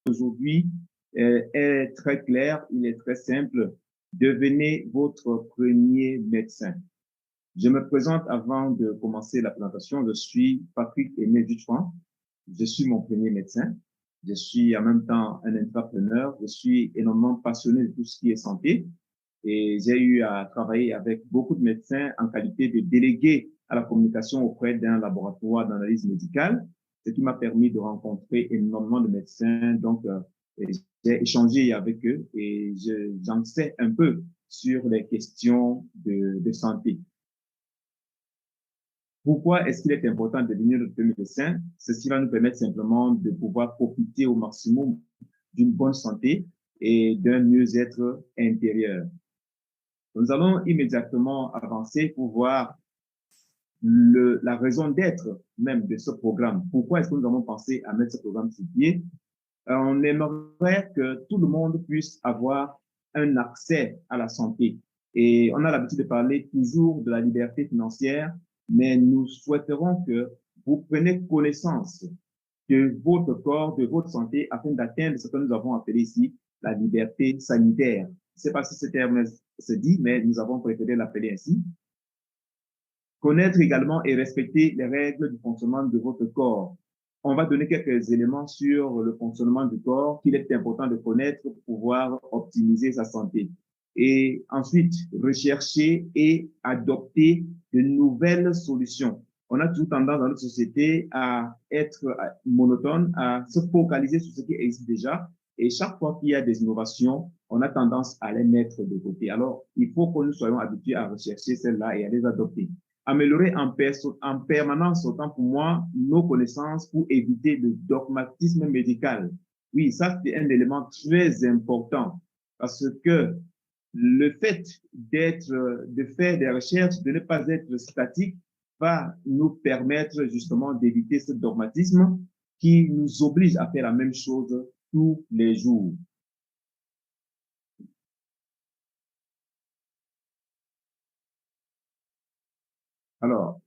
aujourd'hui est très clair, il est très simple. Devenez votre premier médecin. Je me présente avant de commencer la présentation. Je suis Patrick Aimé Dutrouin. Je suis mon premier médecin. Je suis en même temps un entrepreneur. Je suis énormément passionné de tout ce qui est santé. Et j'ai eu à travailler avec beaucoup de médecins en qualité de délégué à la communication auprès d'un laboratoire d'analyse médicale, ce qui m'a permis de rencontrer énormément de médecins. Donc, j'ai échangé avec eux et j'en sais un peu sur les questions de santé. Pourquoi est-ce qu'il est important de devenir notre médecin? Ceci va nous permettre simplement de pouvoir profiter au maximum d'une bonne santé et d'un mieux-être intérieur. Nous allons immédiatement avancer pour voir la raison d'être même de ce programme. Pourquoi est-ce que nous avons pensé à mettre ce programme sur pied? On aimerait que tout le monde puisse avoir un accès à la santé. Et on a l'habitude de parler toujours de la liberté financière, mais nous souhaiterons que vous preniez connaissance de votre corps, de votre santé, afin d'atteindre ce que nous avons appelé ici la liberté sanitaire. Je ne sais pas si ce terme se dit, mais nous avons préféré l'appeler ainsi. Connaître également et respecter les règles du fonctionnement de votre corps. On va donner quelques éléments sur le fonctionnement du corps qu'il est important de connaître pour pouvoir optimiser sa santé. Et ensuite, rechercher et adopter de nouvelles solutions. On a toujours tendance dans notre société à être monotone, à se focaliser sur ce qui existe déjà. Et chaque fois qu'il y a des innovations, on a tendance à les mettre de côté. Alors, il faut que nous soyons habitués à rechercher celles-là et à les adopter. Améliorer en permanence, autant pour moi, nos connaissances pour éviter le dogmatisme médical. Oui, ça, c'est un élément très important parce que le fait de faire des recherches, de ne pas être statique, va nous permettre justement d'éviter ce dogmatisme qui nous oblige à faire la même chose tous les jours. Alors,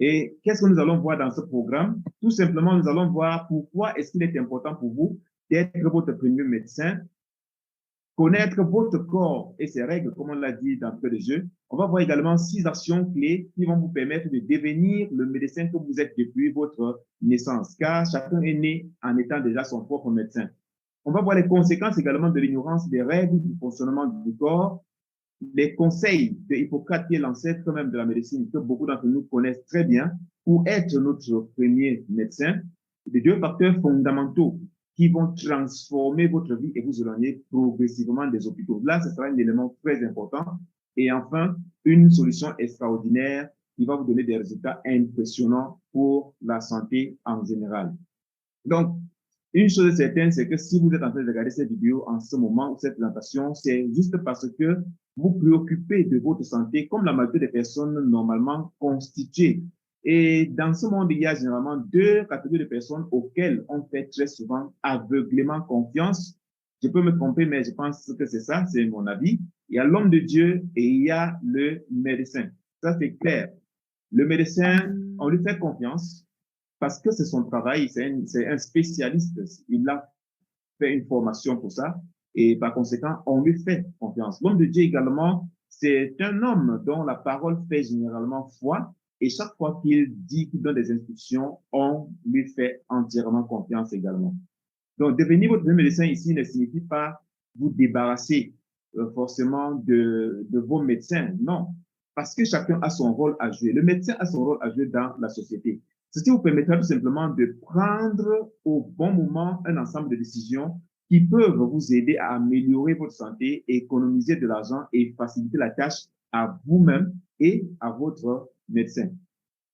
et qu'est-ce que nous allons voir dans ce programme? Tout simplement, nous allons voir pourquoi est-ce qu'il est important pour vous d'être votre premier médecin, connaître votre corps et ses règles, comme on l'a dit dans le jeu. On va voir également 6 actions clés qui vont vous permettre de devenir le médecin que vous êtes depuis votre naissance, car chacun est né en étant déjà son propre médecin. On va voir les conséquences également de l'ignorance des règles du fonctionnement du corps, les conseils de Hippocrate, qui est l'ancêtre même de la médecine, que beaucoup d'entre nous connaissent très bien, pour être notre premier médecin, les 2 facteurs fondamentaux qui vont transformer votre vie et vous éloigner progressivement des hôpitaux. Là, ce sera un élément très important. Et enfin, une solution extraordinaire qui va vous donner des résultats impressionnants pour la santé en général. Donc, une chose est certaine, c'est que si vous êtes en train de regarder cette vidéo en ce moment ou cette présentation, c'est juste parce que vous vous préoccupez de votre santé comme la majorité des personnes normalement constituées. Et dans ce monde, il y a généralement 2 catégories de personnes auxquelles on fait très souvent aveuglément confiance. Je peux me tromper, mais je pense que c'est ça, c'est mon avis. Il y a l'homme de Dieu et il y a le médecin. Ça, c'est clair. Le médecin, on lui fait confiance parce que c'est son travail, c'est un spécialiste, il a fait une formation pour ça, et par conséquent, on lui fait confiance. L'homme de Dieu également, c'est un homme dont la parole fait généralement foi, et chaque fois qu'il dit, qu'il donne des instructions, on lui fait entièrement confiance également. Donc, devenir votre médecin ici ne signifie pas vous débarrasser forcément de vos médecins, non, parce que chacun a son rôle à jouer. Le médecin a son rôle à jouer dans la société. Ceci vous permettra tout simplement de prendre au bon moment un ensemble de décisions qui peuvent vous aider à améliorer votre santé, économiser de l'argent et faciliter la tâche à vous-même et à votre médecin.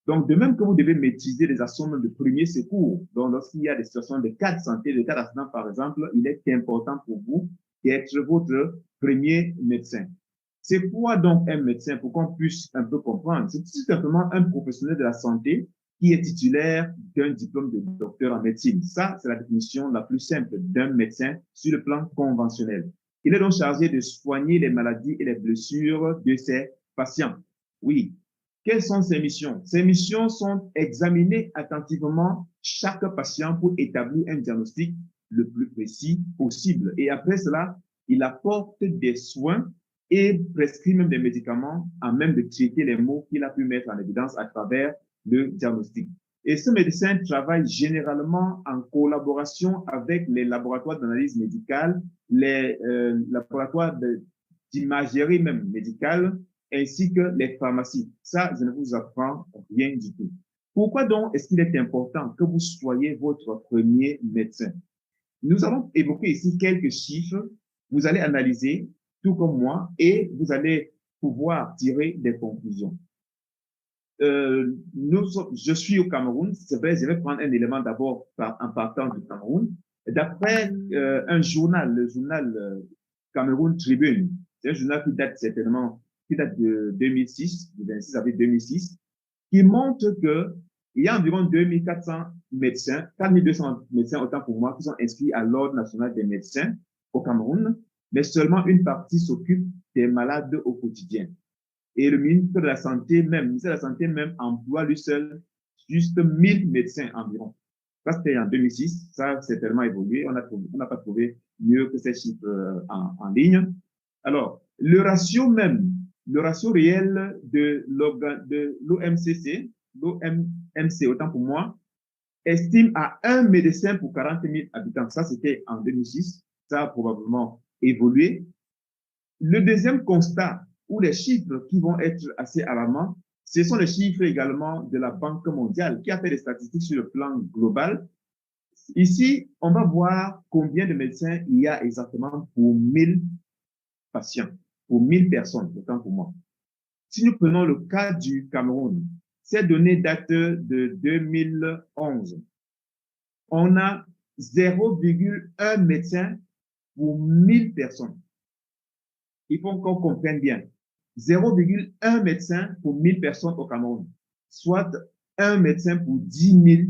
Donc, de même que vous devez maîtriser les actions de premier secours, donc lorsqu'il y a des situations de cas de santé, de cas d'accident par exemple, il est important pour vous d'être votre premier médecin. C'est quoi donc un médecin pour qu'on puisse un peu comprendre? C'est tout simplement un professionnel de la santé qui est titulaire d'un diplôme de docteur en médecine. Ça, c'est la définition la plus simple d'un médecin sur le plan conventionnel. Il est donc chargé de soigner les maladies et les blessures de ses patients. Oui. Quelles sont ces missions? Ces missions sont examiner attentivement chaque patient pour établir un diagnostic le plus précis possible. Et après cela, il apporte des soins et prescrit même des médicaments à même de traiter les maux qu'il a pu mettre en évidence à travers le diagnostic. Et ce médecin travaille généralement en collaboration avec les laboratoires d'analyse médicale, les laboratoires d'imagerie même médicale, ainsi que les pharmacies. Ça, je ne vous apprends rien du tout. Pourquoi donc est-ce qu'il est important que vous soyez votre premier médecin? Nous allons évoquer ici quelques chiffres. Vous allez analyser, tout comme moi, et vous allez pouvoir tirer des conclusions. Je suis au Cameroun. C'est vrai, je vais prendre un élément d'abord en partant du Cameroun. D'après un journal, le journal Cameroun Tribune, c'est un journal qui date certainement, qui date de 2006, du 26 avril 2006, qui montre que il y a environ 2400 médecins, 4200 médecins, autant pour moi, qui sont inscrits à l'Ordre national des médecins au Cameroun, mais seulement une partie s'occupe des malades au quotidien. Et le ministère de la Santé même emploie lui seul juste 1000 médecins environ. Ça, c'était en 2006. Ça, c'est tellement évolué. On n'a pas trouvé mieux que ces chiffres en ligne. Alors, le ratio réel de l'OMC, autant pour moi, estime à un médecin pour 40 000 habitants. Ça, c'était en 2006. Ça a probablement évolué. Le deuxième constat, ou les chiffres qui vont être assez alarmants, ce sont les chiffres également de la Banque mondiale qui a fait des statistiques sur le plan global. Ici, on va voir combien de médecins il y a exactement pour 1000 patients, pour 1000 personnes, autant pour moi. Si nous prenons le cas du Cameroun, ces données datent de 2011. On a 0,1 médecin pour 1000 personnes. Il faut qu'on comprenne bien. 0,1 médecin pour 1000 personnes au Cameroun, soit un médecin pour 10 000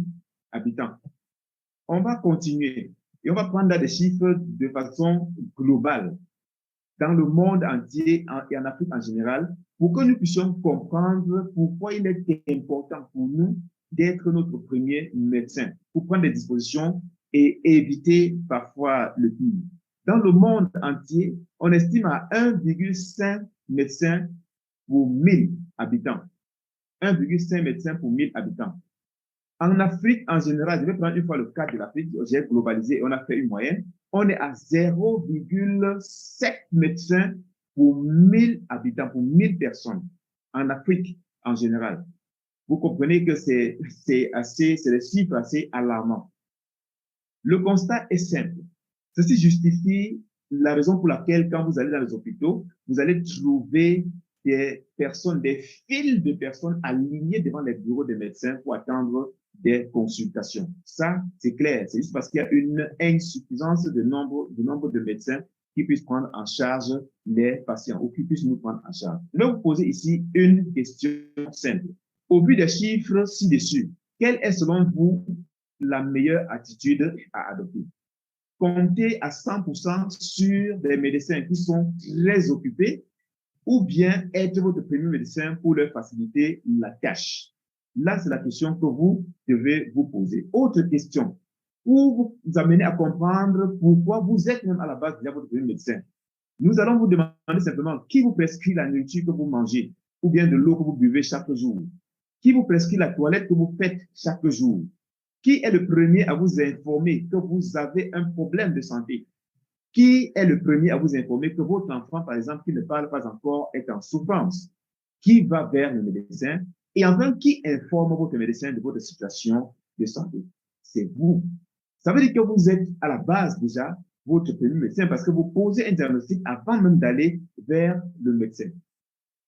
habitants. On va continuer et on va prendre là des chiffres de façon globale dans le monde entier et en Afrique en général pour que nous puissions comprendre pourquoi il est important pour nous d'être notre premier médecin, pour prendre des dispositions et éviter parfois le pire. Dans le monde entier, on estime à 1,5 médecins pour 1000 habitants. 1,5 médecins pour 1000 habitants. En Afrique, en général, je vais prendre une fois le cas de l'Afrique, j'ai globalisé et on a fait une moyenne. On est à 0,7 médecins pour 1000 habitants, pour 1000 personnes. En Afrique, en général. Vous comprenez que c'est des chiffres assez alarmants. Le constat est simple. Ceci justifie la raison pour laquelle, quand vous allez dans les hôpitaux, vous allez trouver des personnes, des files de personnes alignées devant les bureaux des médecins pour attendre des consultations. Ça, c'est clair. C'est juste parce qu'il y a une insuffisance de nombre de médecins qui puissent prendre en charge les patients ou qui puissent nous prendre en charge. Je vais vous poser ici une question simple. Au vu des chiffres ci-dessus, quelle est selon vous la meilleure attitude à adopter? Compter à 100% sur des médecins qui sont très occupés ou bien être votre premier médecin pour leur faciliter la tâche? Là, c'est la question que vous devez vous poser. Autre question, pour vous amener à comprendre pourquoi vous êtes même à la base déjà votre premier médecin. Nous allons vous demander simplement qui vous prescrit la nourriture que vous mangez ou bien de l'eau que vous buvez chaque jour. Qui vous prescrit la toilette que vous faites chaque jour? Qui est le premier à vous informer que vous avez un problème de santé? Qui est le premier à vous informer que votre enfant, par exemple, qui ne parle pas encore, est en souffrance? Qui va vers le médecin? Et enfin, qui informe votre médecin de votre situation de santé? C'est vous. Ça veut dire que vous êtes à la base déjà votre premier médecin parce que vous posez un diagnostic avant même d'aller vers le médecin.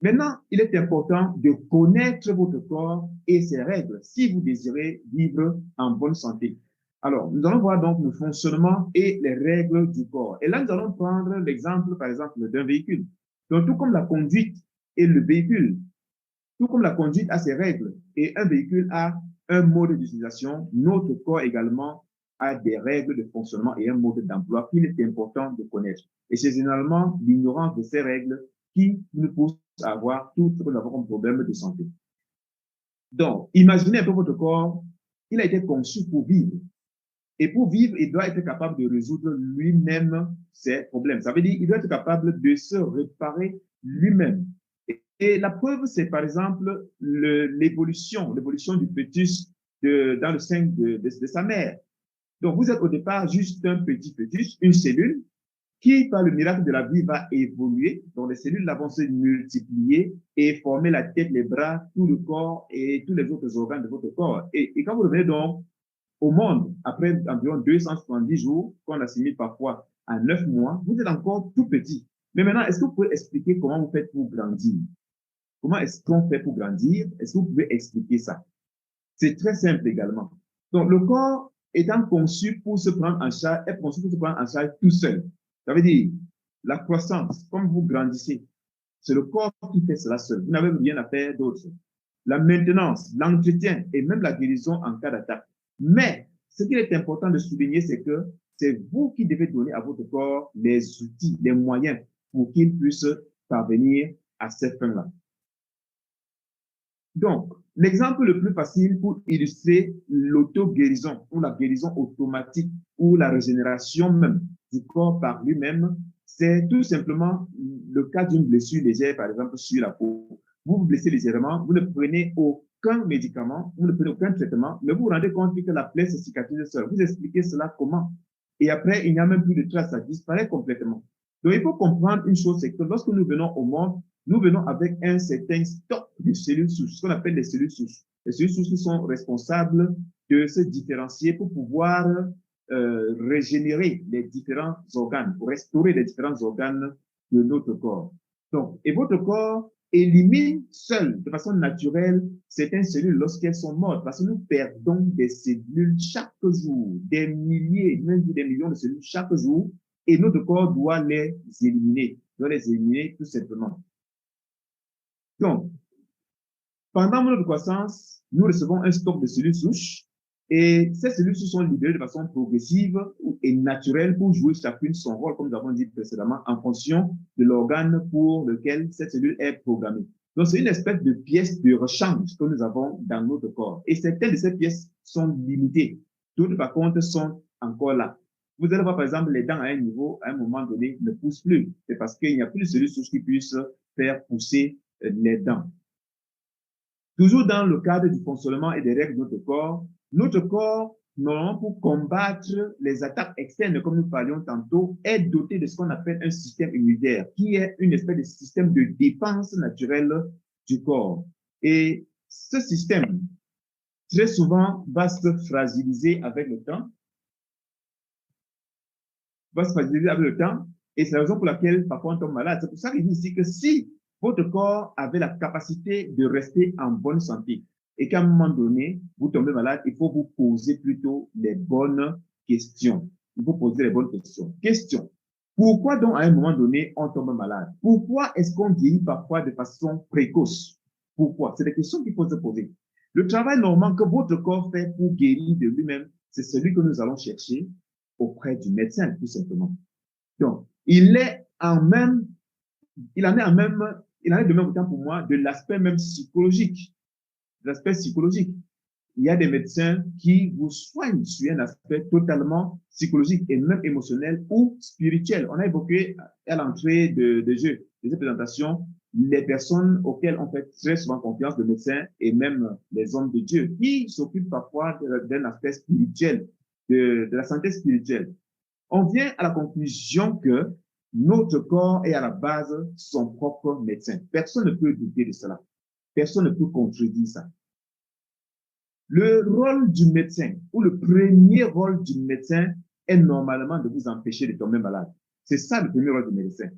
Maintenant, il est important de connaître votre corps et ses règles si vous désirez vivre en bonne santé. Alors, nous allons voir donc le fonctionnement et les règles du corps. Et là, nous allons prendre l'exemple, par exemple, d'un véhicule. Donc, tout comme la conduite et le véhicule, tout comme la conduite a ses règles et un véhicule a un mode d'utilisation, notre corps également a des règles de fonctionnement et un mode d'emploi qu'il est important de connaître. Et c'est généralement l'ignorance de ces règles qui nous pousse à avoir tout ce que nous avons comme problème de santé. Donc, imaginez un peu votre corps, il a été conçu pour vivre. Et pour vivre, il doit être capable de résoudre lui-même ses problèmes. Ça veut dire qu'il doit être capable de se réparer lui-même. Et la preuve, c'est par exemple l'évolution du fœtus dans le sein de sa mère. Donc, vous êtes au départ juste un petit fœtus, une cellule, qui, par le miracle de la vie, va évoluer. Donc, les cellules là vont se multiplier et former la tête, les bras, tout le corps et tous les autres organes de votre corps. Et quand vous revenez donc au monde, après environ 270 jours, qu'on assimile parfois à 9 mois, vous êtes encore tout petit. Mais maintenant, est-ce que vous pouvez expliquer comment vous faites pour grandir? Comment est-ce qu'on fait pour grandir? Est-ce que vous pouvez expliquer ça? C'est très simple également. Donc, le corps étant conçu pour se prendre en charge, est conçu pour se prendre en charge tout seul. Ça veut dire, la croissance, comme vous grandissez, c'est le corps qui fait cela seul. Vous n'avez rien à faire d'autre. La maintenance, l'entretien et même la guérison en cas d'attaque. Mais, ce qu'il est important de souligner, c'est que c'est vous qui devez donner à votre corps les outils, les moyens pour qu'il puisse parvenir à cette fin-là. Donc, l'exemple le plus facile pour illustrer l'auto-guérison ou la guérison automatique ou la régénération même du corps par lui-même, c'est tout simplement le cas d'une blessure légère, par exemple, sur la peau. Vous vous blessez légèrement, vous ne prenez aucun médicament, vous ne prenez aucun traitement, mais vous vous rendez compte que la plaie se cicatrise seule. Vous expliquez cela comment? Et après, il n'y a même plus de traces, ça disparaît complètement. Donc, il faut comprendre une chose, c'est que lorsque nous venons au monde, nous venons avec un certain stock de cellules souches, ce qu'on appelle les cellules souches. Les cellules souches qui sont responsables de se différencier pour pouvoir régénérer les différents organes, pour restaurer les différents organes de notre corps. Donc, et votre corps élimine seul, de façon naturelle, certaines cellules lorsqu'elles sont mortes, parce que nous perdons des cellules chaque jour, des milliers, même des millions de cellules chaque jour, et notre corps doit les éliminer tout simplement. Donc, pendant notre croissance, nous recevons un stock de cellules souches et ces cellules souches sont libérées de façon progressive et naturelle pour jouer chacune son rôle, comme nous avons dit précédemment, en fonction de l'organe pour lequel cette cellule est programmée. Donc, c'est une espèce de pièce de rechange que nous avons dans notre corps. Et certaines de ces pièces sont limitées. D'autres, par contre, sont encore là. Vous allez voir, par exemple, les dents à un niveau, à un moment donné, ne poussent plus. C'est parce qu'il n'y a plus de cellules souches qui puissent faire pousser les dents. Toujours dans le cadre du fonctionnement et des règles de notre corps, normalement, pour combattre les attaques externes, comme nous parlions tantôt, est doté de ce qu'on appelle un système immunitaire, qui est une espèce de système de défense naturelle du corps. Et ce système, très souvent, va se fragiliser avec le temps, et c'est la raison pour laquelle, parfois, on tombe malade. C'est pour ça qu'il dit ici que si votre corps avait la capacité de rester en bonne santé et qu'à un moment donné, vous tombez malade, il faut vous poser plutôt les bonnes questions. Il faut poser les bonnes questions. Question. Pourquoi donc à un moment donné, on tombe malade? Pourquoi est-ce qu'on vieillit parfois de façon précoce? Pourquoi? C'est des questions qu'il faut se poser. Le travail normal que votre corps fait pour guérir de lui-même, c'est celui que nous allons chercher auprès du médecin, tout simplement. Donc, il en est de même temps pour moi de l'aspect même psychologique. L'aspect psychologique. Il y a des médecins qui vous soignent sur un aspect totalement psychologique et même émotionnel ou spirituel. On a évoqué à l'entrée de jeu, de cette présentation, les personnes auxquelles on fait très souvent confiance, les médecins et même les hommes de Dieu, qui s'occupent parfois d'un aspect spirituel, de la santé spirituelle. On vient à la conclusion que notre corps est à la base son propre médecin. Personne ne peut douter de cela. Personne ne peut contredire ça. Le rôle du médecin, ou le premier rôle du médecin, est normalement de vous empêcher de tomber malade. C'est ça le premier rôle du médecin.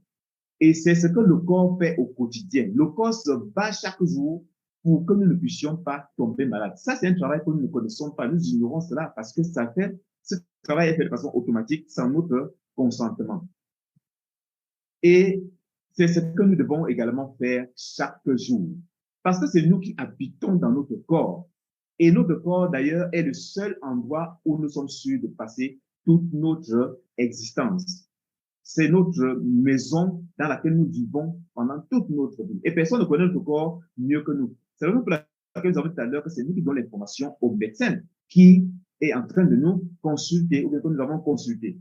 Et c'est ce que le corps fait au quotidien. Le corps se bat chaque jour pour que nous ne puissions pas tomber malade. Ça, c'est un travail que nous ne connaissons pas. Nous ignorons cela parce que ce travail est fait de façon automatique sans notre consentement. Et c'est ce que nous devons également faire chaque jour. Parce que c'est nous qui habitons dans notre corps. Et notre corps, d'ailleurs, est le seul endroit où nous sommes sûrs de passer toute notre existence. C'est notre maison dans laquelle nous vivons pendant toute notre vie. Et personne ne connaît notre corps mieux que nous. C'est la raison pour laquelle nous avons dit tout à l'heure que c'est nous qui donnons l'information au médecin qui est en train de nous consulter ou bien que nous avons consulté.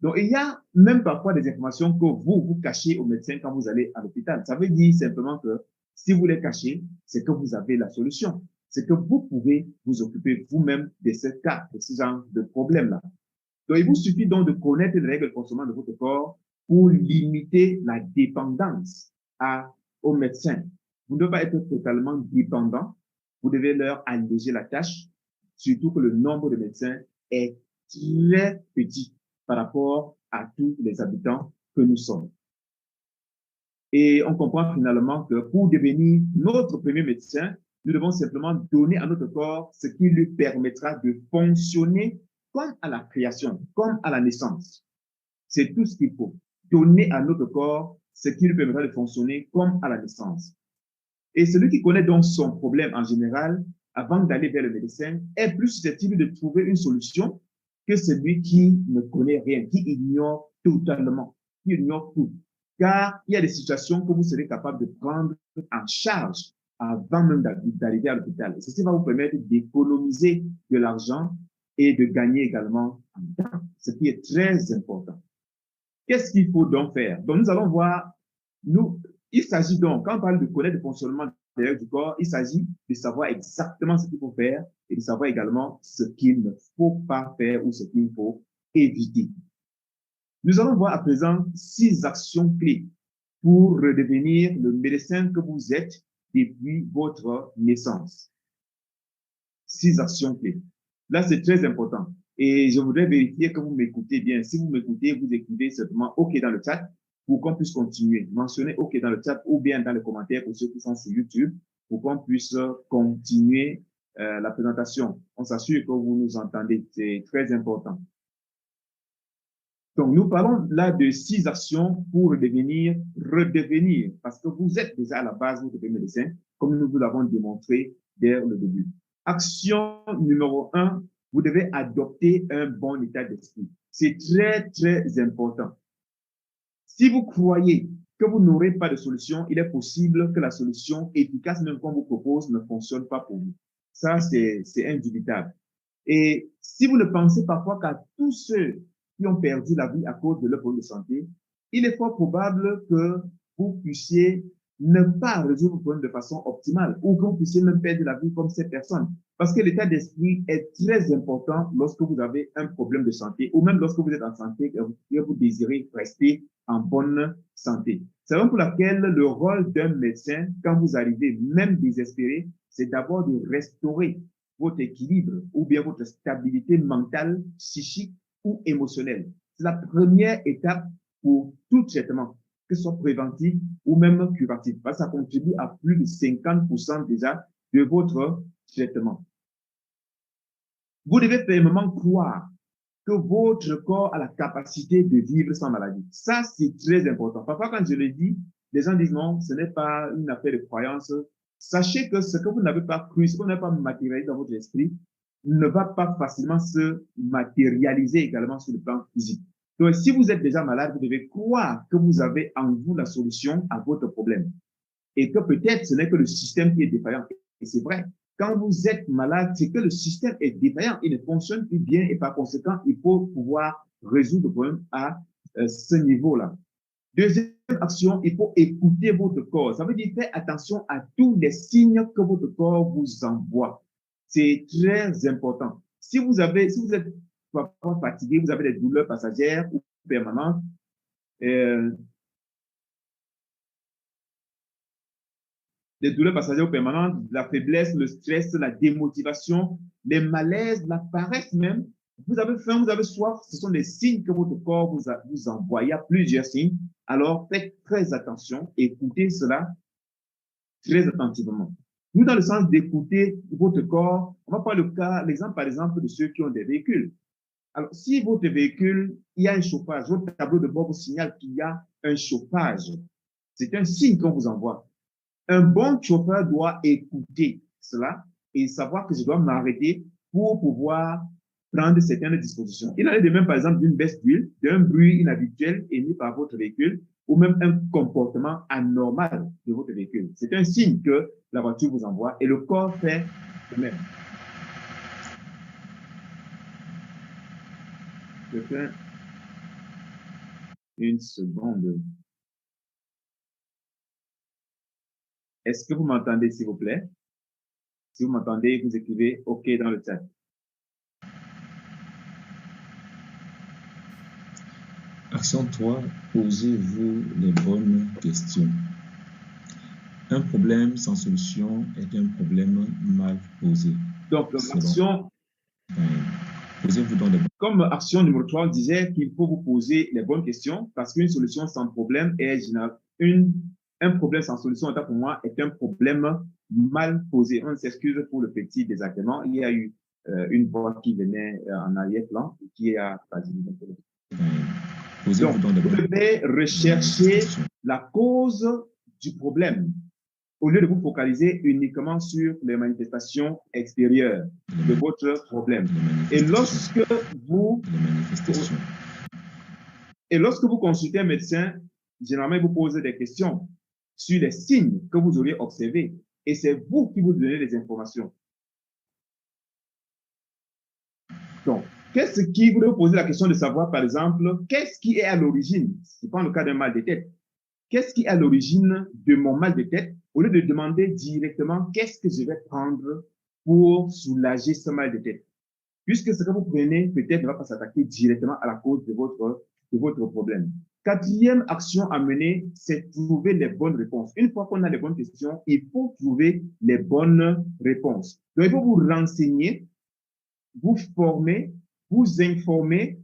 Donc, il y a même parfois des informations que vous cachez au médecin quand vous allez à l'hôpital. Ça veut dire simplement que si vous les cachez, c'est que vous avez la solution. C'est que vous pouvez vous occuper vous-même de ce cas, de ce genre de problème-là. Donc, il vous suffit donc de connaître les règles de fonctionnement de votre corps pour limiter la dépendance au médecin. Vous ne devez pas être totalement dépendant. Vous devez leur alléger la tâche, surtout que le nombre de médecins est très petit par rapport à tous les habitants que nous sommes. Et on comprend finalement que pour devenir notre premier médecin, nous devons simplement donner à notre corps ce qui lui permettra de fonctionner comme à la création, comme à la naissance. C'est tout ce qu'il faut. Donner à notre corps ce qui lui permettra de fonctionner comme à la naissance. Et celui qui connaît donc son problème en général, avant d'aller vers le médecin, est plus susceptible de trouver une solution que celui qui ne connaît rien, qui ignore totalement, qui ignore tout. Car il y a des situations que vous serez capable de prendre en charge avant même d'arriver à l'hôpital. Ceci va vous permettre d'économiser de l'argent et de gagner également en temps, ce qui est très important. Qu'est-ce qu'il faut donc faire? Donc, nous allons voir, il s'agit donc, quand on parle de connaître le fonctionnement du corps, il s'agit de savoir exactement ce qu'il faut faire et de savoir également ce qu'il ne faut pas faire ou ce qu'il faut éviter. Nous allons voir à présent 6 actions clés pour redevenir le médecin que vous êtes depuis votre naissance. 6 actions clés. Là, c'est très important. Et je voudrais vérifier que vous m'écoutez bien. Si vous m'écoutez, vous écrivez simplement OK dans le chat pour qu'on puisse continuer. Mentionnez OK dans le chat ou bien dans les commentaires pour ceux qui sont sur YouTube pour qu'on puisse continuer la présentation. On s'assure que vous nous entendez. C'est très important. Donc, nous parlons là de 6 actions pour redevenir, parce que vous êtes déjà à la base, vous êtes médecin, comme nous vous l'avons démontré dès le début. Action numéro 1, vous devez adopter un bon état d'esprit. C'est très, très important. Si vous croyez que vous n'aurez pas de solution, il est possible que la solution efficace, même qu'on vous propose, ne fonctionne pas pour vous. Ça, c'est indubitable. Et si vous ne pensez parfois qu'à tous ceux qui ont perdu la vie à cause de leur problème de santé, il est fort probable que vous puissiez ne pas résoudre le problème de façon optimale ou que vous puissiez même perdre la vie comme ces personnes. Parce que l'état d'esprit est très important lorsque vous avez un problème de santé ou même lorsque vous êtes en santé et vous désirez rester en bonne santé. C'est raison pour laquelle le rôle d'un médecin, quand vous arrivez même désespéré, c'est d'abord de restaurer votre équilibre ou bien votre stabilité mentale, psychique ou émotionnelle. C'est la première étape pour tout traitement, que ce soit préventif ou même curatif, parce que ça contribue à plus de 50% déjà de votre traitement. Vous devez fermement croire que votre corps a la capacité de vivre sans maladie. Ça, c'est très important. Parfois, quand je le dis, les gens disent non, ce n'est pas une affaire de croyance. Sachez que ce que vous n'avez pas cru, ce que vous n'avez pas matérialisé dans votre esprit, ne va pas facilement se matérialiser également sur le plan physique. Donc, si vous êtes déjà malade, vous devez croire que vous avez en vous la solution à votre problème. Et que peut-être ce n'est que le système qui est défaillant. Et c'est vrai, quand vous êtes malade, c'est que le système est défaillant, il ne fonctionne plus bien et par conséquent, il faut pouvoir résoudre le problème à ce niveau-là. Deuxième action, il faut écouter votre corps. Ça veut dire faire attention à tous les signes que votre corps vous envoie. C'est très important. Si vous êtes parfois fatigué, vous avez des douleurs passagères ou permanentes, des douleurs passagères ou permanentes, la faiblesse, le stress, la démotivation, les malaises, la paresse même, vous avez faim, vous avez soif, ce sont des signes que votre corps vous envoie. Il y a plusieurs signes. Alors, faites très attention, écoutez cela très attentivement. Nous, dans le sens d'écouter votre corps, on va prendre l'exemple, par exemple, de ceux qui ont des véhicules. Alors, si votre véhicule, il y a un chauffage, votre tableau de bord vous signale qu'il y a un chauffage, c'est un signe qu'on vous envoie. Un bon chauffeur doit écouter cela et savoir que je dois m'arrêter pour pouvoir prendre certaines dispositions. Il en est de même, par exemple, d'une baisse d'huile, d'un bruit inhabituel émis par votre véhicule. ou même un comportement anormal de votre véhicule. C'est un signe que la voiture vous envoie et le corps fait de même. Je fais une seconde. Est-ce que vous m'entendez, s'il vous plaît? Si vous m'entendez, vous écrivez OK dans le chat. Action 3, posez-vous les bonnes questions. Un problème sans solution est un problème mal posé. Donc, l'action, posez-vous donc les bonnes. Comme action numéro 3, on disait qu'il faut vous poser les bonnes questions parce qu'une solution sans problème est général. Un problème sans solution, en tant pour moi, est un problème mal posé. On s'excuse pour le petit désagrément. Il y a eu une voix qui venait en arrière-plan et qui a facilité. Donc, vous devez rechercher la cause du problème au lieu de vous focaliser uniquement sur les manifestations extérieures de votre problème. Et lorsque vous consultez un médecin, généralement, il vous pose des questions sur les signes que vous auriez observés. Et c'est vous qui vous donnez les informations. Donc, qu'est-ce qui vous devez poser la question de savoir, par exemple, qu'est-ce qui est à l'origine? Ce n'est pas le cas d'un mal de tête. Qu'est-ce qui est à l'origine de mon mal de tête? Au lieu de demander directement qu'est-ce que je vais prendre pour soulager ce mal de tête. Puisque ce que vous prenez peut-être ne va pas s'attaquer directement à la cause de votre problème. Quatrième action à mener, c'est trouver les bonnes réponses. Une fois qu'on a les bonnes questions, il faut trouver les bonnes réponses. Donc, il faut vous renseigner, vous former, vous informer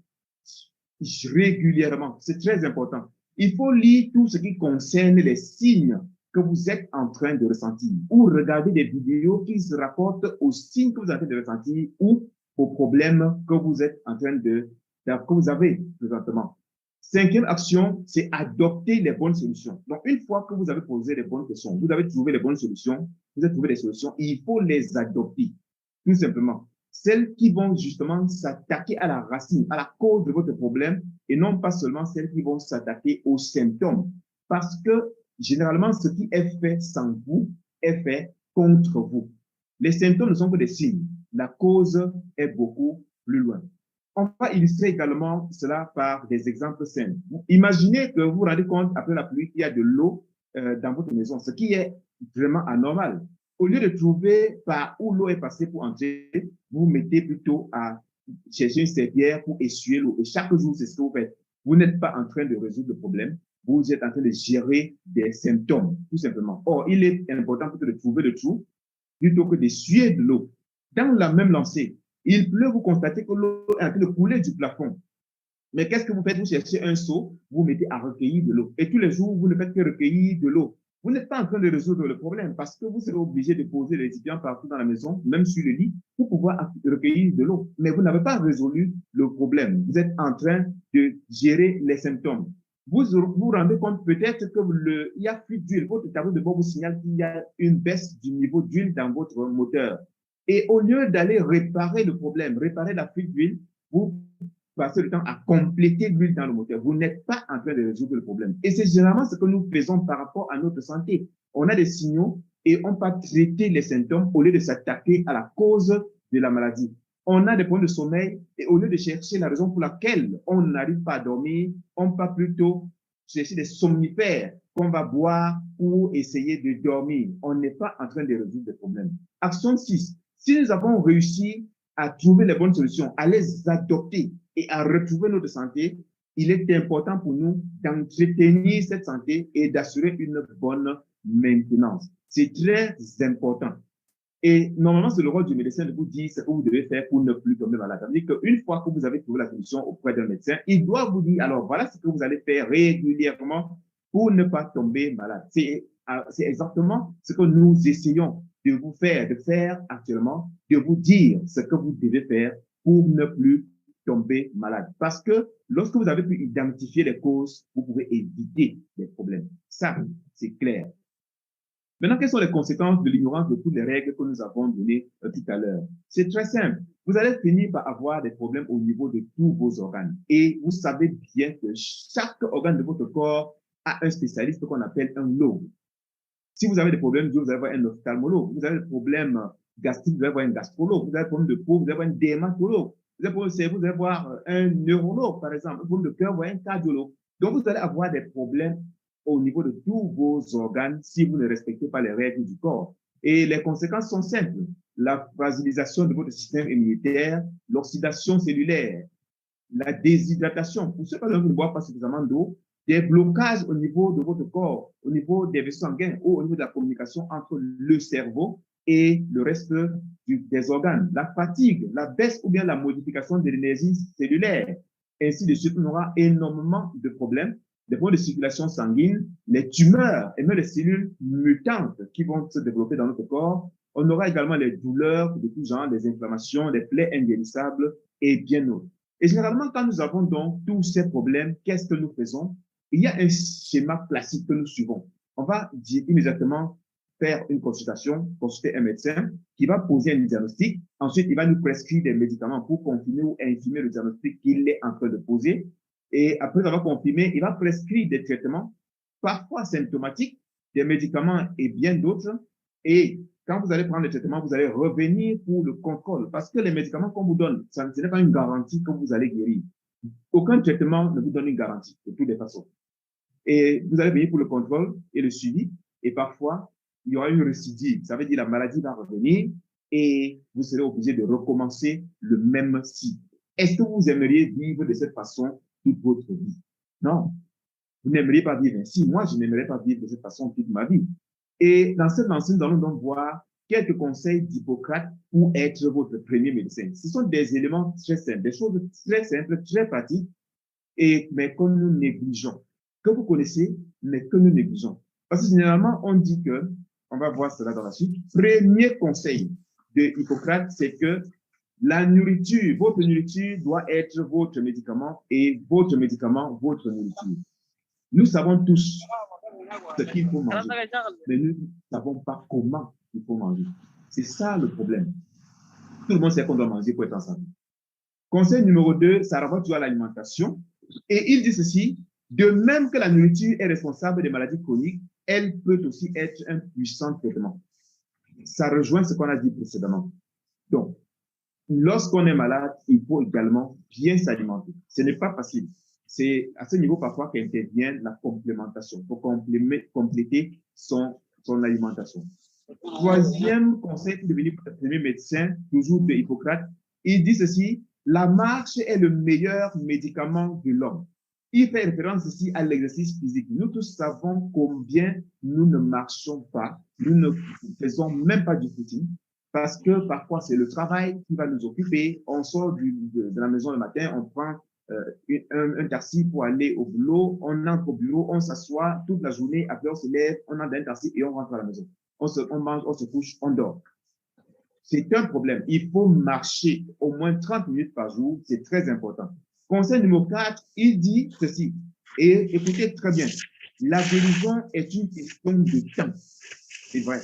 régulièrement. C'est très important. Il faut lire tout ce qui concerne les signes que vous êtes en train de ressentir ou regarder des vidéos qui se rapportent aux signes que vous êtes en train de ressentir ou aux problèmes que vous êtes en train que vous avez présentement. Cinquième action, c'est adopter les bonnes solutions. Donc, une fois que vous avez posé les bonnes questions, vous avez trouvé les bonnes solutions, vous avez trouvé des solutions, il faut les adopter, tout simplement. Celles qui vont justement s'attaquer à la racine, à la cause de votre problème, et non pas seulement celles qui vont s'attaquer aux symptômes. Parce que généralement, ce qui est fait sans vous est fait contre vous. Les symptômes ne sont que des signes. La cause est beaucoup plus loin. On va illustrer également cela par des exemples simples. Imaginez que vous vous rendez compte après la pluie qu'il y a de l'eau dans votre maison, ce qui est vraiment anormal. Au lieu de trouver par où l'eau est passée pour entrer, vous mettez plutôt à chercher une serviette pour essuyer l'eau. Et chaque jour, c'est ce que vous faites. Vous n'êtes pas en train de résoudre le problème. Vous êtes en train de gérer des symptômes, tout simplement. Or, il est important de trouver le trou plutôt que d'essuyer de l'eau. Dans la même lancée, il pleut, vous constatez que l'eau est en train de couler du plafond. Mais qu'est-ce que vous faites? Vous cherchez un seau, vous mettez à recueillir de l'eau. Et tous les jours, vous ne faites que recueillir de l'eau. Vous n'êtes pas en train de résoudre le problème parce que vous serez obligé de poser les récipients partout dans la maison, même sur le lit, pour pouvoir recueillir de l'eau. Mais vous n'avez pas résolu le problème. Vous êtes en train de gérer les symptômes. Vous vous rendez compte peut-être que il y a fuite d'huile. Votre tableau de bord vous signale qu'il y a une baisse du niveau d'huile dans votre moteur. Et au lieu d'aller réparer le problème, réparer la fuite d'huile, vous passez le temps à compléter l'huile dans le moteur. Vous n'êtes pas en train de résoudre le problème. Et c'est généralement ce que nous faisons par rapport à notre santé. On a des signaux et on va traiter les symptômes au lieu de s'attaquer à la cause de la maladie. On a des problèmes de sommeil et au lieu de chercher la raison pour laquelle on n'arrive pas à dormir, on va plutôt chercher des somnifères qu'on va boire pour essayer de dormir. On n'est pas en train de résoudre le problème. Action 6. Si nous avons réussi à trouver les bonnes solutions, à les adopter et à retrouver notre santé, il est important pour nous d'entretenir cette santé et d'assurer une bonne maintenance. C'est très important. Et normalement, c'est le rôle du médecin de vous dire ce que vous devez faire pour ne plus tomber malade. C'est-à-dire qu'une fois que vous avez trouvé la solution auprès d'un médecin, il doit vous dire, alors voilà ce que vous allez faire régulièrement pour ne pas tomber malade. C'est exactement ce que nous essayons de vous faire, de faire actuellement, de vous dire ce que vous devez faire pour ne plus tomber malade. Parce que lorsque vous avez pu identifier les causes, vous pouvez éviter les problèmes. Ça, c'est clair. Maintenant, quelles sont les conséquences de l'ignorance de toutes les règles que nous avons données tout à l'heure? C'est très simple. Vous allez finir par avoir des problèmes au niveau de tous vos organes. Et vous savez bien que chaque organe de votre corps à un spécialiste qu'on appelle un logue. Si vous avez des problèmes d'eau, vous allez voir un ophtalmologue. Vous avez des problèmes gastriques, vous allez voir un gastrologue. Vous avez des problèmes de peau, vous allez voir un dermatologue. Vous avez des problèmes de cerveau, vous allez voir un neurologue, par exemple. Un problème de cœur, vous allez voir un cardiologue. Donc, vous allez avoir des problèmes au niveau de tous vos organes si vous ne respectez pas les règles du corps. Et les conséquences sont simples. La fragilisation de votre système immunitaire, l'oxydation cellulaire, la déshydratation. Pour ceux qui ne boivent pas suffisamment d'eau, des blocages au niveau de votre corps, au niveau des vaisseaux sanguins ou au niveau de la communication entre le cerveau et le reste des organes. La fatigue, la baisse ou bien la modification de l'énergie cellulaire. Ainsi de suite, on aura énormément de problèmes, des problèmes de circulation sanguine, les tumeurs et même les cellules mutantes qui vont se développer dans notre corps. On aura également les douleurs de tout genre, les inflammations, les plaies inguérissables et bien d'autres. Et généralement, quand nous avons donc tous ces problèmes, qu'est-ce que nous faisons? Il y a un schéma classique que nous suivons. On va immédiatement faire une consultation, consulter un médecin qui va poser un diagnostic. Ensuite, il va nous prescrire des médicaments pour confirmer ou infirmer le diagnostic qu'il est en train de poser. Et après avoir confirmé, il va prescrire des traitements, parfois symptomatiques, des médicaments et bien d'autres. Et quand vous allez prendre le traitement, vous allez revenir pour le contrôle. Parce que les médicaments qu'on vous donne, ce n'est pas une garantie que vous allez guérir. Aucun traitement ne vous donne une garantie, de toutes les façons. Et vous allez venir pour le contrôle et le suivi. Et parfois, il y aura une récidive. Ça veut dire que la maladie va revenir et vous serez obligé de recommencer le même cycle. Est-ce que vous aimeriez vivre de cette façon toute votre vie? Non. Vous n'aimeriez pas vivre ainsi. Moi, je n'aimerais pas vivre de cette façon toute ma vie. Et dans cette lancée, nous allons donc voir quelques conseils d'Hippocrate pour être votre premier médecin. Ce sont des éléments très simples, des choses très simples, très pratiques, mais que nous négligeons, que vous connaissez, mais que nous négligeons. Parce que généralement, on dit que, on va voir cela dans la suite, premier conseil de Hippocrate, c'est que la nourriture, votre nourriture doit être votre médicament et votre médicament, votre nourriture. Nous savons tous ce qu'il faut manger, mais nous ne savons pas comment il faut manger. C'est ça le problème. Tout le monde sait qu'on doit manger pour être en santé. Conseil numéro 2, ça rapporte toujours à l'alimentation. Et il dit ceci, de même que la nourriture est responsable des maladies chroniques, elle peut aussi être un puissant traitement. Ça rejoint ce qu'on a dit précédemment. Donc, lorsqu'on est malade, il faut également bien s'alimenter. Ce n'est pas facile. C'est à ce niveau parfois qu'intervient la complémentation pour compléter son alimentation. Troisième conseil pour devenir premier médecin, toujours de Hippocrate, il dit ceci, la marche est le meilleur médicament de l'homme. Il fait référence ici à l'exercice physique. Nous tous savons combien nous ne marchons pas, nous ne faisons même pas du footing, parce que parfois c'est le travail qui va nous occuper. On sort de la maison le matin, on prend un taxi pour aller au boulot, on entre au bureau, on s'assoit toute la journée, après on se lève, on entre dans un taxi et on rentre à la maison. On mange, on se couche, on dort. C'est un problème. Il faut marcher au moins 30 minutes par jour, c'est très important. Conseil numéro 4, il dit ceci, et écoutez très bien, la guérison est une question de temps. C'est vrai.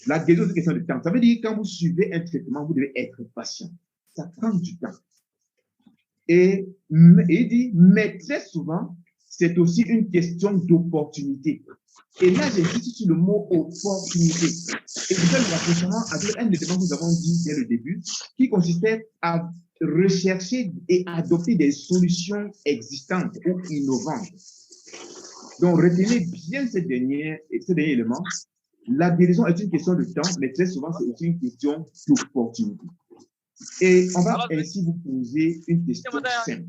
La guérison est une question de temps. Ça veut dire que quand vous suivez un traitement, vous devez être patient. Ça prend du temps. Et il dit, mais très souvent, c'est aussi une question d'opportunité. Et là, j'insiste sur le mot opportunité. Et je fais le rapprochement avec un élément que nous avons dit dès le début, qui consistait à rechercher et adopter des solutions existantes ou innovantes. Donc, retenez bien ce dernier élément. La guérison est une question de temps, mais très souvent, c'est aussi une question d'opportunité. Et on va ainsi vous poser une question simple.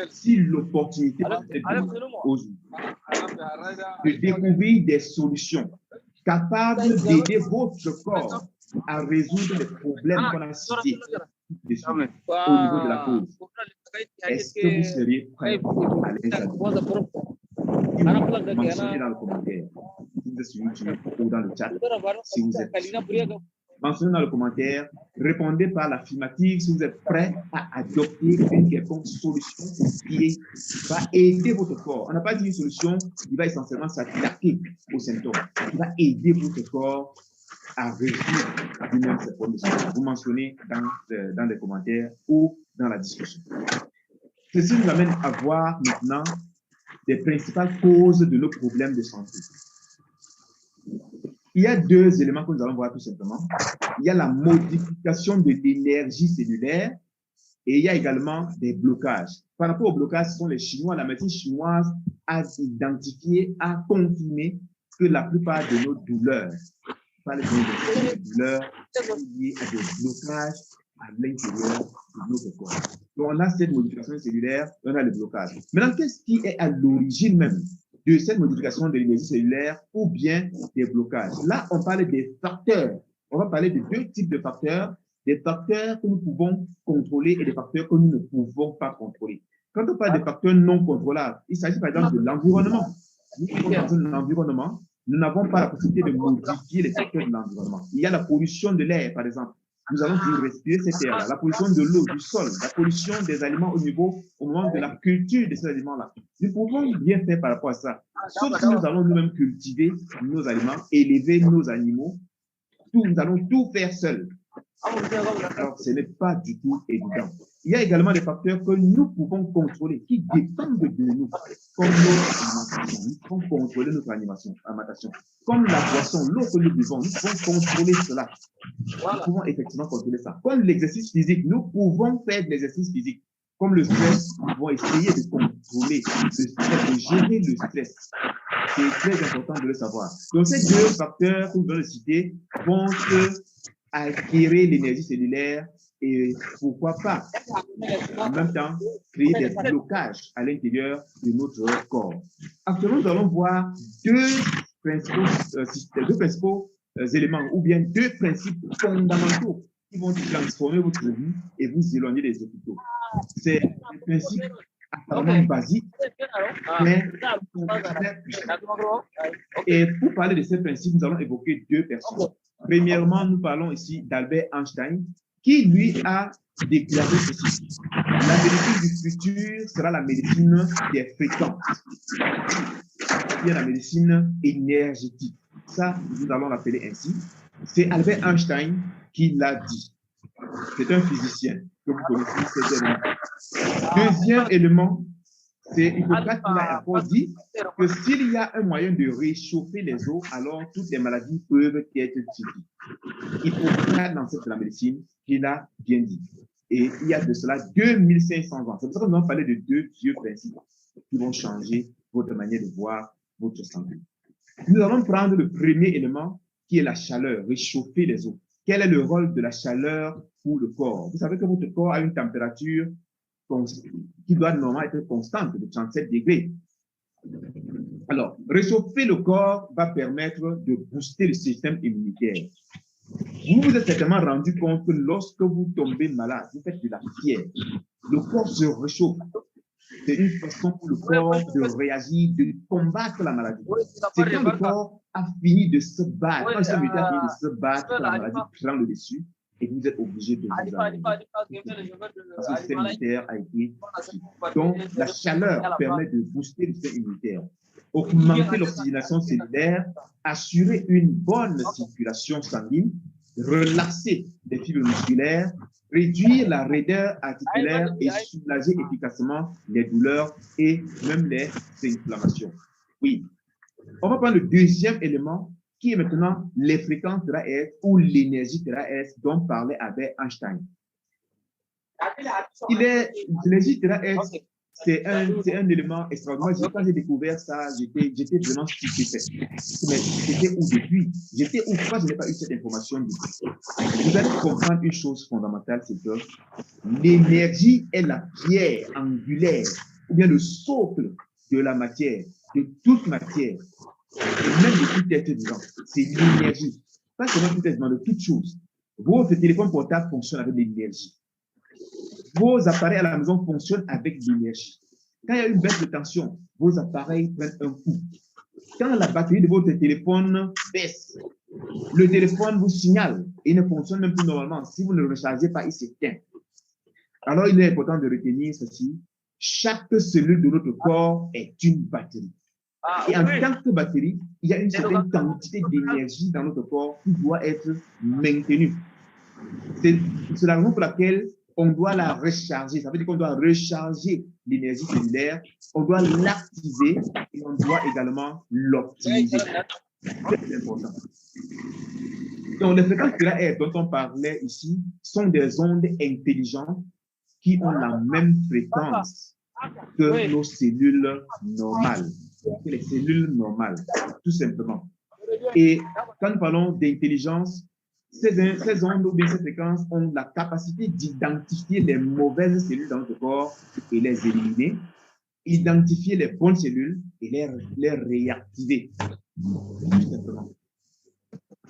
Si l'opportunité est aujourd'hui de découvrir des solutions capables d'aider votre corps à résoudre les problèmes qu'on a cités dessus, au niveau de la cause, est-ce que vous seriez prêt à les adopter? Mentionnez dans le commentaire, si vous êtes sur YouTube ou dans le chat, si vous êtes mentionnez dans le commentaire, répondez par l'affirmative si vous êtes prêt à adopter une quelconque solution qui va aider votre corps. On n'a pas dit une solution qui va essentiellement s'attaquer aux symptômes, qui va aider votre corps à résoudre lui-même ces problèmes. Vous mentionnez dans les commentaires ou dans la discussion. Ceci nous amène à voir maintenant des principales causes de nos problèmes de santé. Il y a deux éléments que nous allons voir tout simplement. Il y a la modification de l'énergie cellulaire et il y a également des blocages. Par rapport aux blocages, ce sont les Chinois, la médecine chinoise a identifié, a confirmé que la plupart de nos douleurs, pas les douleurs, sont liées à des blocages à l'intérieur de notre corps. Donc, on a cette modification cellulaire, on a le blocage. Maintenant, qu'est-ce qui est à l'origine même de cette modification de l'énergie cellulaire ou bien des blocages? Là, on parle des facteurs. On va parler de deux types de facteurs, des facteurs que nous pouvons contrôler et des facteurs que nous ne pouvons pas contrôler. Quand on parle de facteurs non contrôlables, il s'agit par exemple de l'environnement. Nous sommes dans un environnement, nous n'avons pas la possibilité de modifier les facteurs de l'environnement. Il y a la pollution de l'air, par exemple. Nous allons dire respirer cet air-là, la pollution de l'eau, du sol, la pollution des aliments au moment de la culture de ces aliments-là. Nous pouvons bien faire par rapport à ça. Sauf si nous allons nous-mêmes cultiver nos aliments, élever nos animaux, nous allons tout faire seuls. Alors, ce n'est pas du tout évident. Il y a également des facteurs que nous pouvons contrôler, qui dépendent de nous, comme notre alimentation. Nous pouvons contrôler notre alimentation. Comme la boisson, l'eau que nous buvons, nous pouvons contrôler cela. Nous pouvons effectivement contrôler ça. Comme l'exercice physique, nous pouvons faire de l'exercice physique. Comme le stress, nous pouvons essayer de contrôler le stress, de gérer le stress. C'est très important de le savoir. Donc, ces deux facteurs que nous allons citer vont acquérir l'énergie cellulaire et pourquoi pas, en même temps, créer des blocages à l'intérieur de notre corps. Actuellement, nous allons voir deux principaux éléments ou bien deux principes fondamentaux qui vont transformer votre vie et vous éloigner des hôpitaux. C'est des principes apparemment basiques, mais très puissants. Et pour parler de ces principes, nous allons évoquer deux personnes. Premièrement, nous parlons ici d'Albert Einstein, qui lui a déclaré ceci. La médecine du futur sera la médecine des fréquences, bien la médecine énergétique. Ça, nous allons l'appeler ainsi. C'est Albert Einstein qui l'a dit. C'est un physicien que vous connaissez. Deuxième élément, c'est Hippocrate qui a encore dit que s'il y a un moyen de réchauffer les eaux, alors toutes les maladies peuvent être traitées. Hippocrate, dans cette la médecine, qui l'a bien dit. Et il y a de cela 2500 ans. C'est pour ça que nous allons parler de deux vieux principes qui vont changer votre manière de voir votre santé. Nous allons prendre le premier élément qui est la chaleur, réchauffer les eaux. Quel est le rôle de la chaleur pour le corps? Vous savez que votre corps a une température qui doit normalement être constante de 37 degrés. Alors, réchauffer le corps va permettre de booster le système immunitaire. Vous vous êtes certainement rendu compte que lorsque vous tombez malade, vous faites de la fièvre, le corps se réchauffe. C'est une façon pour le corps de réagir, de combattre la maladie. C'est quand le corps a fini de se battre, quand le système immunitaire a fini de se battre, la maladie prend le dessus et vous êtes obligé de vous arrêter. Parce que le système immunitaire a été touché. Donc, la chaleur permet de booster le système immunitaire, augmenter l'oxygénation cellulaire, assurer une bonne circulation sanguine, relaxer les fibres musculaires, réduire la raideur articulaire et soulager efficacement les douleurs et même les inflammations. Oui. On va prendre le deuxième élément qui est maintenant les fréquences terrestres ou l'énergie terrestre dont parlait Albert Einstein. L'énergie terrestre, c'est un élément extraordinaire. Quand j'ai découvert ça, j'étais vraiment stupéfait. Mais j'étais où depuis? J'étais où? Pourquoi je n'ai pas eu cette information depuis? Vous allez comprendre une chose fondamentale, c'est que l'énergie est la pierre angulaire, ou bien le socle de la matière, de toute matière, et même de tout être vivant. C'est l'énergie. Pas seulement tout être vivant, de toute chose. Votre téléphone portable fonctionne avec l'énergie. Vos appareils à la maison fonctionnent avec l'énergie. Quand il y a une baisse de tension, vos appareils prennent un coup. Quand la batterie de votre téléphone baisse, le téléphone vous signale et il ne fonctionne même plus normalement. Si vous ne le rechargez pas, il s'éteint. Alors, il est important de retenir ceci. Chaque cellule de notre corps est une batterie. Et en tant que batterie, il y a une certaine quantité d'énergie dans notre corps qui doit être maintenue. C'est la raison pour laquelle on doit la recharger. Ça veut dire qu'on doit recharger l'énergie cellulaire, on doit l'activer et on doit également l'optimiser. C'est important. Donc, les fréquences terahertz dont on parlait ici sont des ondes intelligentes qui ont la même fréquence que nos cellules normales, que les cellules normales, tout simplement. Et quand nous parlons d'intelligence, ces ondes ou bien ces fréquences ont la capacité d'identifier les mauvaises cellules dans notre corps et les éliminer, identifier les bonnes cellules et les réactiver, tout simplement.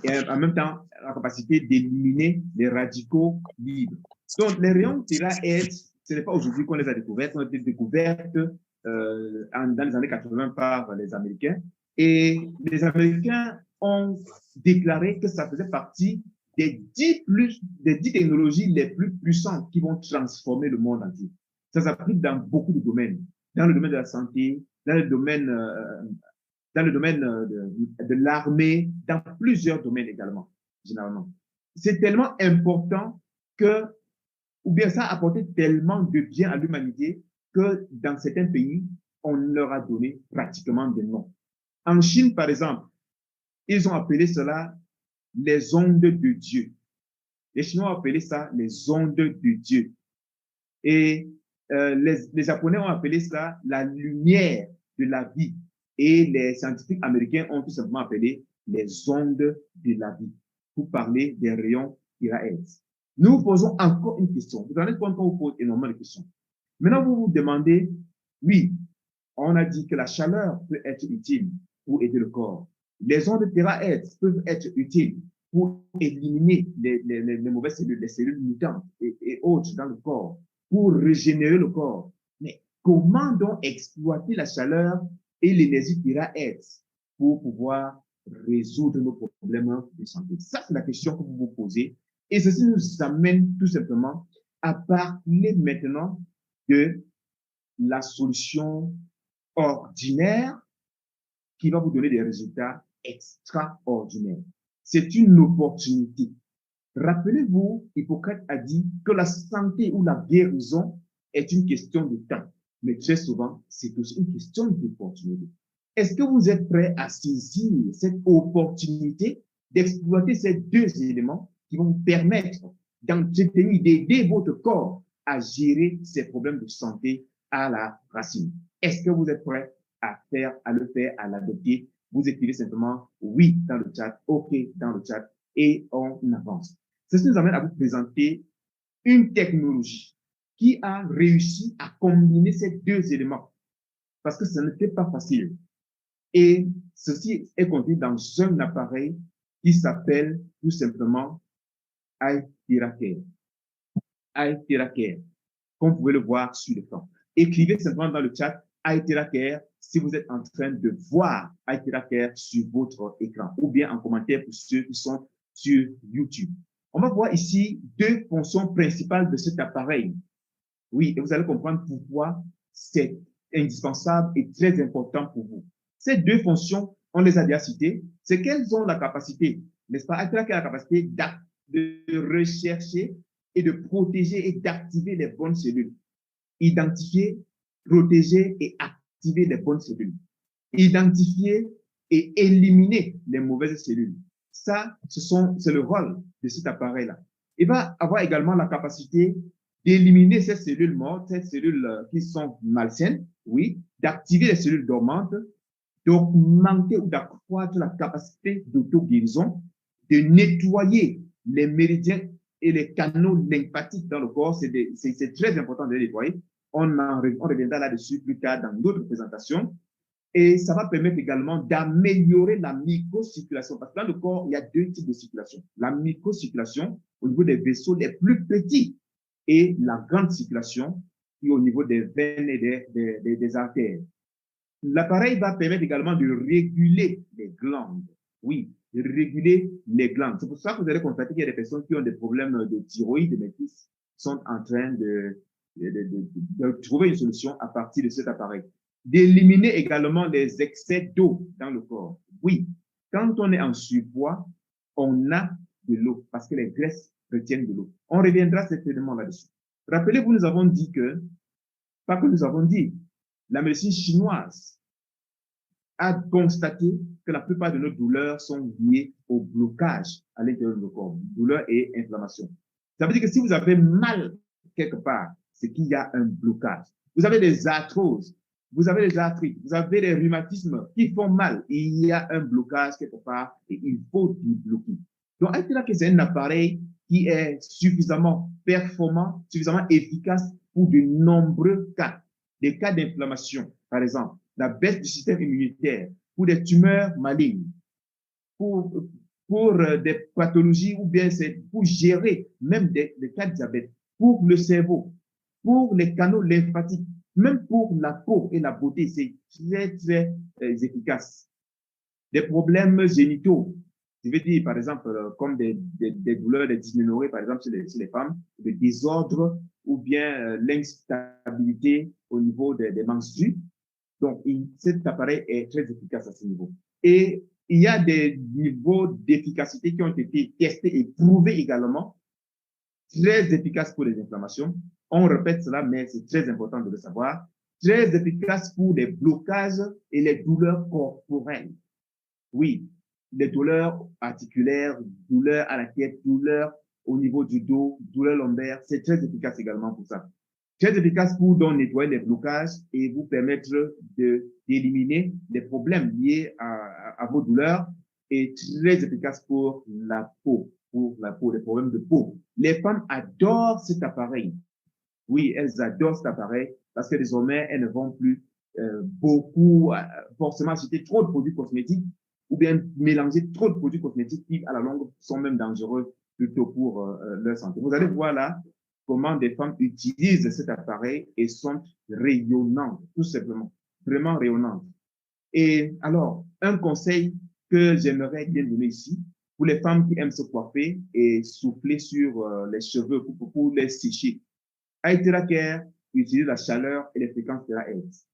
Et en même temps, la capacité d'éliminer les radicaux libres. Donc, les rayons terahertz, ce n'est pas aujourd'hui qu'on les a découvertes, ont été découvertes dans les années 80 par les Américains. Et les Américains ont déclaré que ça faisait partie des 10 technologies les plus puissantes qui vont transformer le monde entier. Ça s'applique dans beaucoup de domaines, dans le domaine de la santé, dans le domaine de l'armée, dans plusieurs domaines également, généralement. C'est tellement important que, ou bien ça a apporté tellement de bien à l'humanité que dans certains pays, on leur a donné pratiquement des noms. En Chine, par exemple, ils ont appelé cela les ondes de Dieu. Les Chinois ont appelé ça les ondes de Dieu. Et les Japonais ont appelé ça la lumière de la vie. Et les scientifiques américains ont tout simplement appelé les ondes de la vie pour parler des rayons terahertz. Nous vous posons encore une question. Vous vous rendez compte qu'on vous pose énormément de questions. Maintenant, vous vous demandez, oui, on a dit que la chaleur peut être utile pour aider le corps. Les ondes terahertz peuvent être utiles pour éliminer les mauvaises cellules, les cellules mutantes et autres dans le corps, pour régénérer le corps. Mais comment donc exploiter la chaleur et l'énergie terahertz pour pouvoir résoudre nos problèmes de santé? Ça, c'est la question que vous vous posez. Et ceci nous amène tout simplement à parler maintenant de la solution ordinaire qui va vous donner des résultats extraordinaires. C'est une opportunité. Rappelez-vous, Hippocrate a dit que la santé ou la guérison est une question de temps. Mais très souvent, c'est aussi une question d'opportunité. Est-ce que vous êtes prêt à saisir cette opportunité d'exploiter ces deux éléments qui vont vous permettre d'entretenir, d'aider votre corps à gérer ces problèmes de santé à la racine? Est-ce que vous êtes prêt à le faire, à l'adopter? Vous écrivez simplement oui dans le chat, OK dans le chat et on avance. Ceci nous amène à vous présenter une technologie qui a réussi à combiner ces deux éléments parce que ce n'était pas facile. Et ceci est contenu dans un appareil qui s'appelle tout simplement iTheraCare. iTheraCare, comme vous pouvez le voir sur l'écran. Écrivez simplement dans le chat iTheraCare si vous êtes en train de voir iTheraCare sur votre écran ou bien en commentaire pour ceux qui sont sur YouTube. On va voir ici deux fonctions principales de cet appareil. Oui, et vous allez comprendre pourquoi c'est indispensable et très important pour vous. Ces deux fonctions, on les a déjà citées, c'est qu'elles ont la capacité, n'est-ce pas, iTheraCare a la capacité de rechercher et de protéger et d'activer les bonnes cellules. Identifier, protéger et activer les bonnes cellules. Identifier et éliminer les mauvaises cellules. Ça, c'est le rôle de cet appareil-là. Il va avoir également la capacité d'éliminer ces cellules mortes, ces cellules qui sont malsaines, oui, d'activer les cellules dormantes, d'augmenter ou d'accroître la capacité d'auto-guérison, de nettoyer les méridiens et les canaux lymphatiques dans le corps. C'est très important de les nettoyer. On reviendra là-dessus plus tard dans d'autres présentations. Et ça va permettre également d'améliorer la microcirculation. Parce que dans le corps, il y a deux types de circulation. La microcirculation au niveau des vaisseaux les plus petits et la grande circulation qui est au niveau des veines et des artères. L'appareil va permettre également de réguler les glandes. Oui, de réguler les glandes. C'est pour ça que vous allez constater qu'il y a des personnes qui ont des problèmes de thyroïde, mais qui sont en train de trouver une solution à partir de cet appareil. D'éliminer également les excès d'eau dans le corps. Oui, quand on est en surpoids, on a de l'eau parce que les graisses retiennent de l'eau. On reviendra certainement là-dessus. Rappelez-vous, nous avons dit que, pas que nous avons dit, la médecine chinoise a constaté que la plupart de nos douleurs sont liées au blocage à l'intérieur de nos corps, douleur et inflammation. Ça veut dire que si vous avez mal quelque part, c'est qu'il y a un blocage. Vous avez des arthroses, vous avez des arthrites, vous avez des rhumatismes qui font mal. Il y a un blocage quelque part et il faut débloquer. Donc, c'est un appareil qui est suffisamment performant, suffisamment efficace pour de nombreux cas. Des cas d'inflammation, par exemple, la baisse du système immunitaire, pour des tumeurs malignes, pour des pathologies ou bien c'est pour gérer même des cas de diabète, pour le cerveau, pour les canaux lymphatiques, même pour la peau et la beauté, c'est très, très efficace. Des problèmes génitaux, je veux dire, par exemple, comme des douleurs, des dysménorrhées, par exemple, chez les femmes, des désordres ou bien l'instabilité au niveau des menstrues. Donc, cet appareil est très efficace à ce niveau. Et il y a des niveaux d'efficacité qui ont été testés et prouvés également, très efficaces pour les inflammations. On répète cela, mais c'est très important de le savoir. Très efficace pour les blocages et les douleurs corporelles. Oui, les douleurs articulaires, douleurs à la tête, douleurs au niveau du dos, douleurs lombaires, c'est très efficace également pour ça. Très efficace pour donc nettoyer les blocages et vous permettre d'éliminer les problèmes liés à vos douleurs et très efficace pour la peau, les problèmes de peau. Les femmes adorent cet appareil. Oui, elles adorent cet appareil parce que désormais, elles ne vont plus beaucoup forcément acheter trop de produits cosmétiques ou bien mélanger trop de produits cosmétiques qui, à la longue, sont même dangereux plutôt pour leur santé. Vous allez voir là comment des femmes utilisent cet appareil et sont rayonnantes, tout simplement, vraiment rayonnantes. Et alors, un conseil que j'aimerais bien donner ici, pour les femmes qui aiment se coiffer et souffler sur les cheveux pour les sécher. Aïtera Care utilise la chaleur et les fréquences terahertz.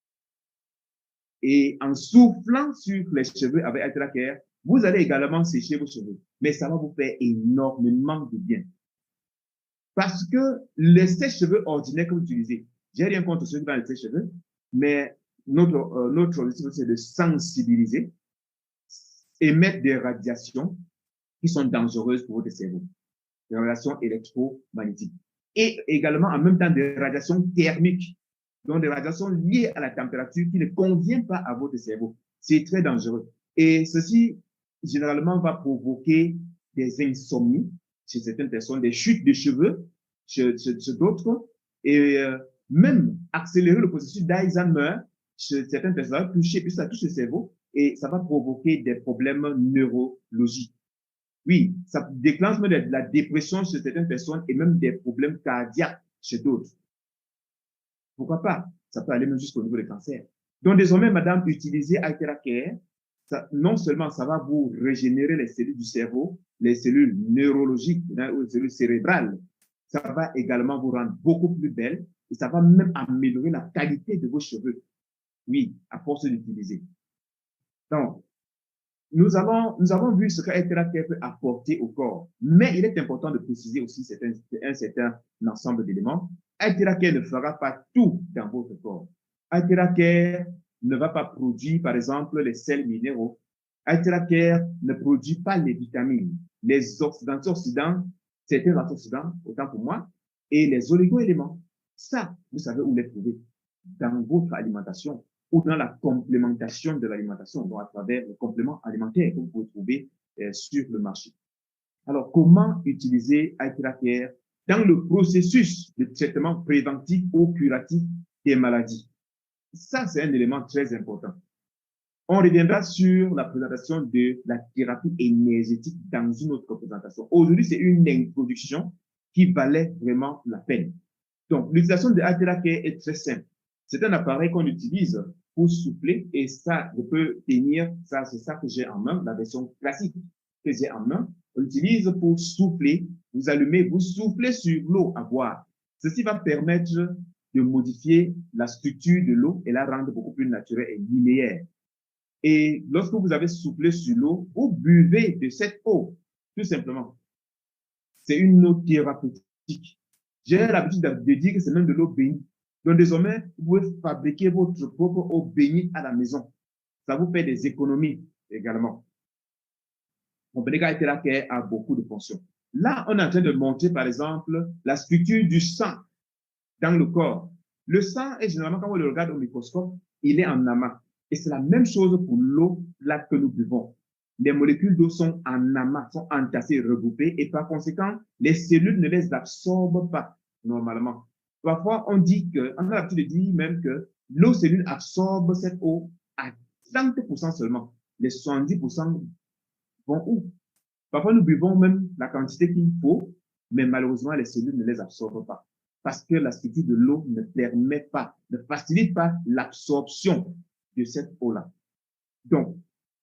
Et en soufflant sur les cheveux avec Aïtera Care, vous allez également sécher vos cheveux. Mais ça va vous faire énormément de bien. Parce que les sèche-cheveux ordinaires que vous utilisez, j'ai rien contre ceux qui vont les sèche-cheveux, mais notre objectif, c'est de sensibiliser, émettre des radiations qui sont dangereuses pour votre cerveau, des radiations électromagnétiques. Et également, en même temps, des radiations thermiques, donc des radiations liées à la température qui ne conviennent pas à votre cerveau. C'est très dangereux. Et ceci, généralement, va provoquer des insomnies chez certaines personnes, des chutes de cheveux chez d'autres, et même accélérer le processus d'Alzheimer chez certaines personnes touchées, puis ça touche le cerveau, et ça va provoquer des problèmes neurologiques. Oui, ça déclenche même de la dépression chez certaines personnes et même des problèmes cardiaques chez d'autres. Pourquoi pas? Ça peut aller même jusqu'au niveau des cancers. Donc, désormais, madame, utilisez Aïtera Care. Non seulement ça va vous régénérer les cellules du cerveau, les cellules neurologiques, ou les cellules cérébrales, ça va également vous rendre beaucoup plus belle et ça va même améliorer la qualité de vos cheveux. Oui, à force d'utiliser. Donc, nous avons vu ce qu'Aïtera Care peut apporter au corps, mais il est important de préciser aussi un certain ensemble d'éléments. Aïtera Care ne fera pas tout dans votre corps. Aïtera Care ne va pas produire, par exemple, les sels minéraux. Aïtera Care ne produit pas les vitamines, les antioxydants, certains antioxydants, autant pour moi, et les oligo-éléments. Ça, vous savez où les trouver dans votre alimentation ou dans la complémentation de l'alimentation, donc à travers les compléments alimentaires que vous pouvez trouver sur le marché. Alors, comment utiliser Aïtera Care dans le processus de traitement préventif ou curatif des maladies? Ça, c'est un élément très important. On reviendra sur la présentation de la thérapie énergétique dans une autre présentation. Aujourd'hui, c'est une introduction qui valait vraiment la peine. Donc, l'utilisation de Aïtera Care est très simple. C'est un appareil qu'on utilise pour souffler et ça, je peux tenir, ça, c'est ça que j'ai en main, la version classique que j'ai en main. On l'utilise pour souffler, vous allumez, vous soufflez sur l'eau à boire. Ceci va permettre de modifier la structure de l'eau et la rendre beaucoup plus naturelle et linéaire. Et lorsque vous avez soufflé sur l'eau, vous buvez de cette eau, tout simplement. C'est une eau thérapeutique. J'ai l'habitude de dire que c'est même de l'eau bénite. Donc, désormais, vous pouvez fabriquer votre propre eau bénite à la maison. Ça vous fait des économies également. Comprenez qu'Aitera a beaucoup de fonctions. Là, on est en train de montrer, par exemple, la structure du sang dans le corps. Le sang est généralement, quand on le regarde au microscope, il est en amas. Et c'est la même chose pour l'eau là que nous buvons. Les molécules d'eau sont en amas, sont entassées, regroupées, et par conséquent, les cellules ne les absorbent pas normalement. Parfois, on a l'habitude de dire même que nos cellules absorbent cette eau à 30% seulement. Les 70% vont où? Parfois, nous buvons même la quantité qu'il faut, mais malheureusement, les cellules ne les absorbent pas. Parce que la structure de l'eau ne permet pas, ne facilite pas l'absorption de cette eau-là. Donc,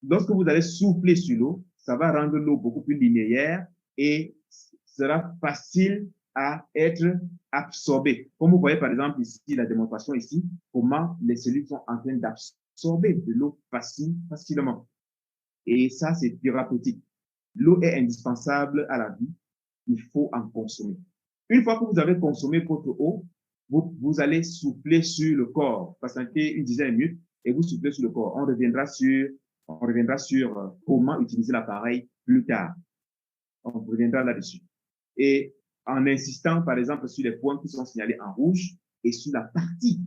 lorsque vous allez souffler sur l'eau, ça va rendre l'eau beaucoup plus linéaire et sera facile à être absorbée. Comme vous voyez par exemple ici, la démonstration ici, comment les cellules sont en train d'absorber de l'eau facilement. Et ça, c'est thérapeutique. L'eau est indispensable à la vie. Il faut en consommer. Une fois que vous avez consommé votre eau, vous allez souffler sur le corps, patienter une dizaine de minutes et vous soufflez sur le corps. On reviendra sur comment utiliser l'appareil plus tard. On reviendra là-dessus. Et en insistant, par exemple, sur les points qui sont signalés en rouge et sur la partie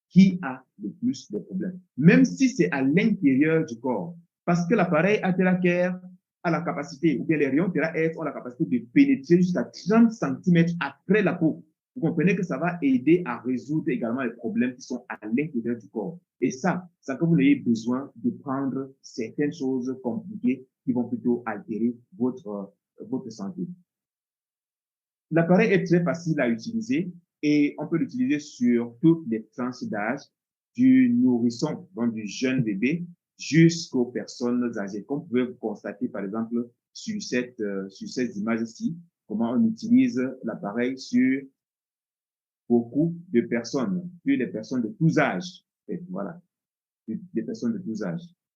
qui a le plus de problèmes. Même si c'est à l'intérieur du corps. Parce que l'appareil Athéra-Care a la capacité, ou bien les rayons Théra-F ont la capacité de pénétrer jusqu'à 30 cm après la peau. Vous comprenez que ça va aider à résoudre également les problèmes qui sont à l'intérieur du corps. Et ça, c'est que vous n'ayez besoin de prendre certaines choses compliquées qui vont plutôt altérer votre santé. L'appareil est très facile à utiliser et on peut l'utiliser sur toutes les tranches d'âge, du nourrisson, donc du jeune bébé, jusqu'aux personnes âgées. Comme vous pouvez vous constater, par exemple, sur cette image-ci, comment on utilise l'appareil sur beaucoup de personnes, sur les personnes de tous âges. Et voilà, des personnes de tous âges.